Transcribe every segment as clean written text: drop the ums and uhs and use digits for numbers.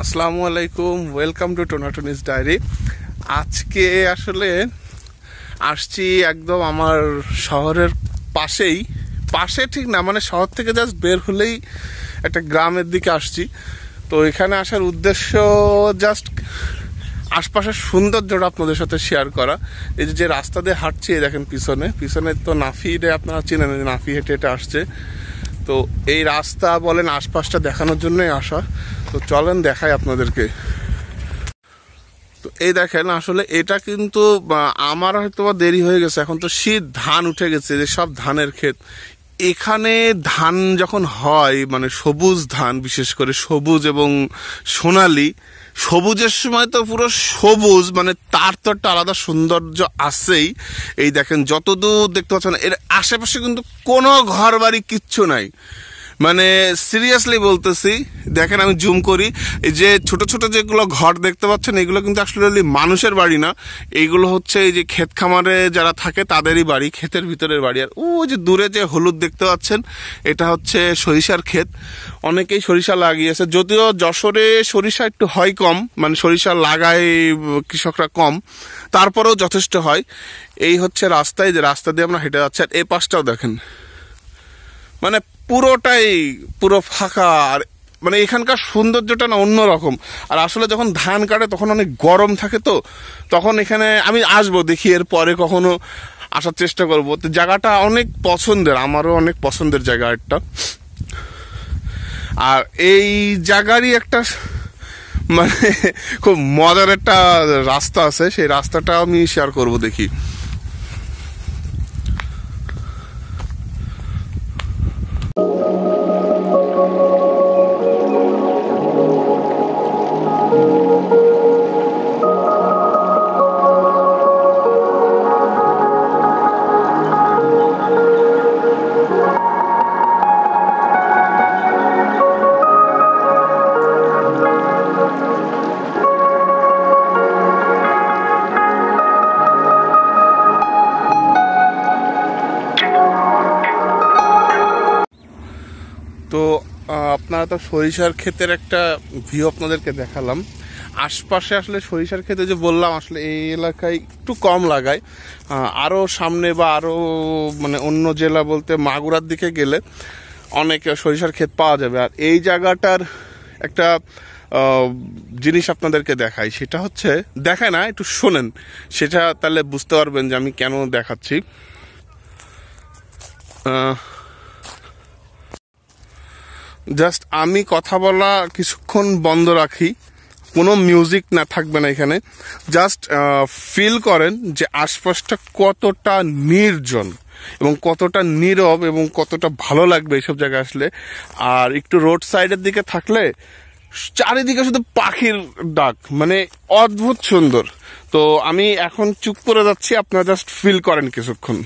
আসসালামু আলাইকুম, welcome to টোনাটনিস diary. আজকে আসলে আসছি একদম আমার শহরের পাশে ঠিক না, মানে শহর থেকে জাস্ট বের হলেই একটা গ্রামের দিকে আসছি। তো এখানে আসার উদ্দেশ্য জাস্ট আশপাশের সৌন্দর্যটা আপনাদের সাথে শেয়ার করা। এই যে রাস্তা দিয়ে হাঁটছি, দেখেন পিছনে তো নাফি রে, আপনারা চেনেন, নাফি হেঁটে হেঁটে আসছে। তো এই রাস্তা বলেন আশপাশটা দেখানোর জন্যই আসা। তো চলেন দেখাই আপনাদেরকে। তো এই দেখেন, আসলে এটা কিন্তু আমার হয়তো দেরি হয়ে গেছে, এখন তো শীত, ধান উঠে গেছে, যে সব ধানের ক্ষেত। এখানে ধান যখন হয়, মানে সবুজ ধান, বিশেষ করে সবুজ এবং সোনালি। সবুজের সময় তো পুরো সবুজ, মানে তার তো একটা আলাদা সৌন্দর্য আছেই। এই দেখেন যতদূর দেখতে পাচ্ছেন, এর আশেপাশে কিন্তু কোনো ঘর বাড়ি কিচ্ছু নাই। মানে সিরিয়াসলি বলতেছি, দেখেন আমি জুম করি, এই যে ছোট ছোট যেগুলো ঘর দেখতে পাচ্ছেন, এগুলো কিন্তু আসলে মানুষের বাড়ি না। এইগুলো হচ্ছে এই যে ক্ষেত খামারে যারা থাকে তাদেরই বাড়ি, ক্ষেতের ভিতরের বাড়ি। আর ওই যে দূরে যে হলুদ দেখতে পাচ্ছেন, এটা হচ্ছে সরিষার ক্ষেত। অনেকেই সরিষা লাগিয়েছে, যদিও যশোরে সরিষা একটু হয় কম, মানে সরিষা লাগায় কৃষকরা কম, তারপরেও যথেষ্ট হয়। এই হচ্ছে রাস্তায়, যে রাস্তা দিয়ে আমরা হেঁটে যাচ্ছি। আর এই পাশটাও দেখেন, মানে পুরো ফাঁকা। আর মানে এখানকার সৌন্দর্যটা না অন্যরকম। আর আসলে যখন ধান কাটে তখন অনেক গরম থাকে, তো তখন এখানে আমি আসবো, দেখি এর পরে কখনো আসার চেষ্টা করবো। তো জায়গাটা অনেক পছন্দের, আমারও অনেক পছন্দের জায়গা একটা। আর এই জায়গারই একটা মানে খুব মজার একটা রাস্তা আছে, সেই রাস্তাটা আমি শেয়ার করবো, দেখি। তো আপনারা তো সরিষার ক্ষেতের একটা ভিউ আপনাদেরকে দেখালাম। আশপাশে আসলে সরিষার ক্ষেতে যে বললাম, আসলে এই এলাকায় একটু কম লাগায়। আরও সামনে বা আরও মানে অন্য জেলা বলতে মাগুরার দিকে গেলে অনেক সরিষার ক্ষেত পাওয়া যাবে। আর এই জায়গাটার একটা জিনিস আপনাদেরকে দেখাই, সেটা হচ্ছে, দেখায় না, একটু শোনেন, সেটা তাহলে বুঝতে পারবেন যে আমি কেন দেখাচ্ছি। জাস্ট আমি কথা বলা কিছুক্ষণ বন্ধ রাখি, কোনো মিউজিক না, থাকবে না এখানে। জাস্ট ফিল করেন যে আশপাশটা কতটা নির্জন এবং কতটা নীরব এবং কতটা ভালো লাগবে এইসব জায়গায় আসলে। আর একটু রোড সাইডের দিকে থাকলে চারিদিকে শুধু পাখির ডাক, মানে অদ্ভুত সুন্দর। তো আমি এখন চুপ করে যাচ্ছি, আপনারা জাস্ট ফিল করেন কিছুক্ষণ।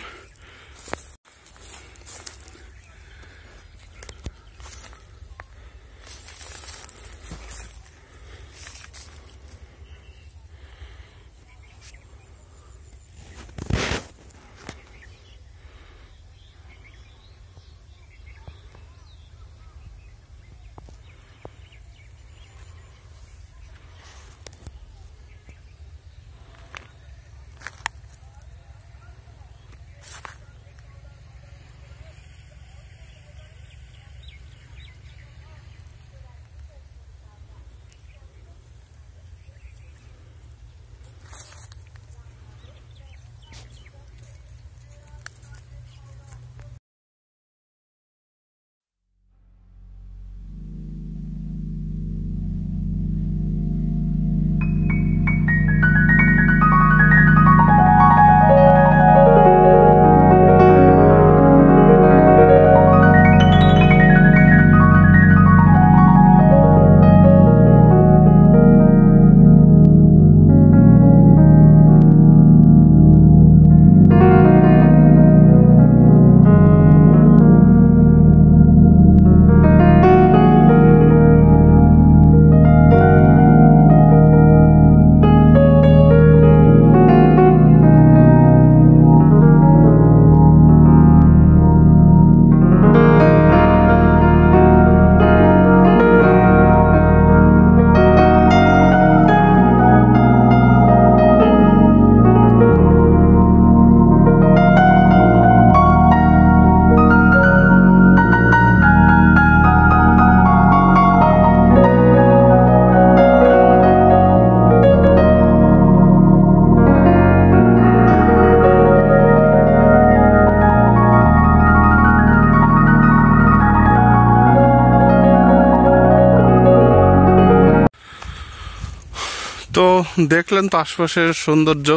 তো দেখলেন তো আশপাশের সৌন্দর্য,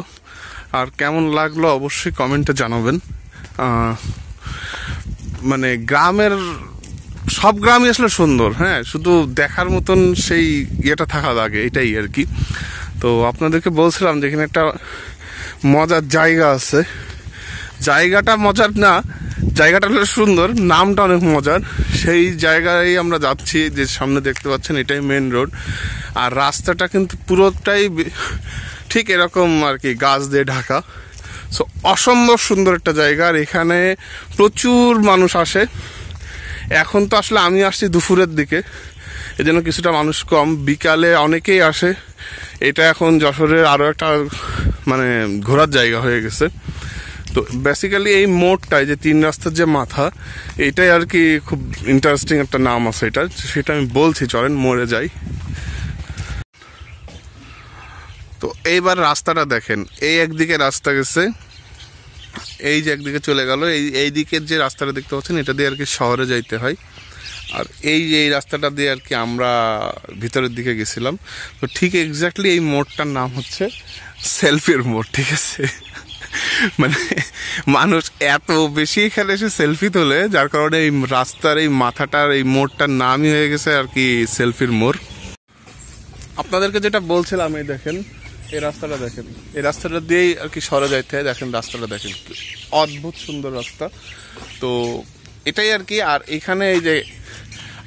আর কেমন লাগলো অবশ্যই কমেন্টে জানাবেন। মানে গ্রামের সব গ্রামই আসলে সুন্দর, হ্যাঁ, শুধু দেখার মতন সেই ইয়েটা থাকা লাগে, এটাই আর কি। তো আপনাদেরকে বলছিলাম যে এখানে একটা মজার জায়গা আছে। জায়গাটা মজার না, জায়গাটা হলো সুন্দর, নামটা অনেক মজার। সেই জায়গায় আমরা যাচ্ছি, যে সামনে দেখতে পাচ্ছেন এটাই মেন রোড। আর রাস্তাটা কিন্তু পুরোটাই ঠিক এরকম আর কি, গাছ দিয়ে ঢাকা। সো অসম্ভব সুন্দর একটা জায়গা। আর এখানে প্রচুর মানুষ আসে। এখন তো আসলে আমি আসছি দুপুরের দিকে, এজন্য কিছুটা মানুষ কম। বিকালে অনেকেই আসে। এটা এখন যশোরের আরও একটা মানে ঘোরার জায়গা হয়ে গেছে। তো বেসিক্যালি এই মোড়টায় যে 3 রাস্তার যে মাথা, এটাই আর কি খুব ইন্টারেস্টিং একটা নাম আছে এটা, সেটা আমি বলছি, চলেন মোড়ে যাই। তো এইবার রাস্তাটা দেখেন, এই একদিকে রাস্তা গেছে, এই যে একদিকে চলে গেল, এই দিকের যে রাস্তাটা দেখতে পাচ্ছেন এটা দিয়ে আর কি শহরে যাইতে হয়। আর এই যে এই রাস্তাটা দিয়ে আর কি আমরা ভিতরের দিকে গেছিলাম। তো ঠিক এক্স্যাক্টলি এই মোড়টার নাম হচ্ছে সেলফির মোড়, ঠিক আছে। মানে মানুষ এত বেশি এখানে এসে সেলফি তোলে, যার কারণে এই রাস্তার এই মাথাটার এই মোড়টার নামই হয়ে গেছে আর কি সেলফির মোড়। আপনাদেরকে যেটা বলছিলাম, এই দেখেন এই রাস্তাটা দেখেন, এই রাস্তাটা দিয়েই আর কি শহরে যাইতে হয়। দেখেন রাস্তাটা দেখেন, অদ্ভুত সুন্দর রাস্তা। তো এটাই আর কি। আর এখানে এই যে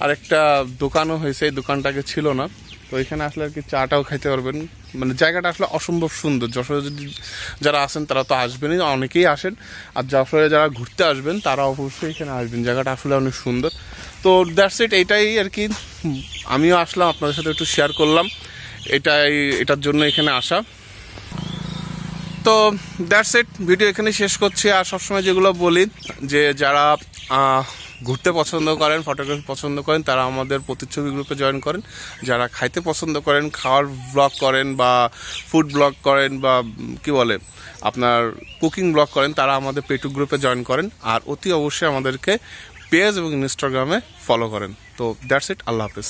আরেকটা দোকানও হয়েছে, এই দোকানটাকে ছিল না। তো এখানে আসলে আর কি চাটাও খাইতে পারবেন। মানে জায়গাটা আসলে অসম্ভব সুন্দর। যশোরে যদি যারা আসেন তারা তো আসবেনই, অনেকেই আসেন। আর যশোরে যারা ঘুরতে আসবেন তারা অবশ্যই এখানে আসবেন, জায়গাটা আসলে অনেক সুন্দর। তো দ্যাটস ইট, এইটাই আর কি। আমিও আসলাম, আপনাদের সাথে একটু শেয়ার করলাম, এটার জন্য এখানে আসা। তো দ্যাটস ইট, ভিডিও এখানে শেষ করছি। আর সবসময় যেগুলো বলি, যে যারা ঘুরতে পছন্দ করেন, ফটোগ্রাফি পছন্দ করেন, তারা আমাদের প্রতিচ্ছবি গ্রুপে জয়েন করেন। যারা খাইতে পছন্দ করেন, খাওয়ার ব্লগ করেন বা ফুড ব্লগ করেন বা কি বলে আপনার কুকিং ব্লগ করেন, তারা আমাদের পেটু গ্রুপে জয়েন করেন। আর অতি অবশ্যই আমাদেরকে পেজ এবং ইনস্টাগ্রামে ফলো করেন। তো দ্যাটস ইট, আল্লাহ হাফেজ।